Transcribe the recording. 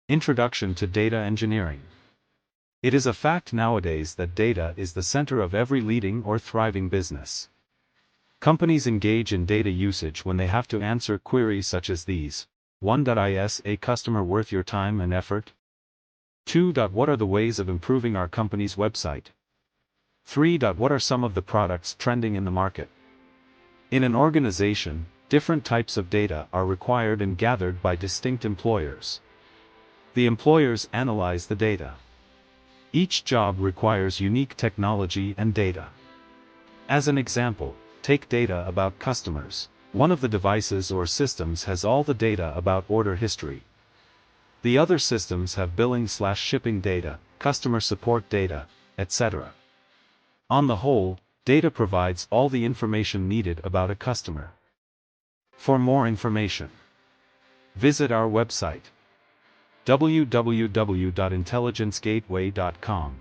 Introduction to Data Engineering. It is a fact nowadays that data is the center of every leading or thriving business. Companies engage in data usage when they have to answer queries such as these. 1. Is a customer worth your time and effort? 2. What are the ways of improving our company's website? 3. What are some of the products trending in the market? In an organization, different types of data are required and gathered by distinct employers. The employers analyze the data. Each job requires unique technology and data. As an example, take data about customers. One of the devices or systems has all the data about order history. The other systems have billing/shipping data, customer support data, etc. On the whole, data provides all the information needed about a customer. For more information, visit our website www.intelligencegateway.com.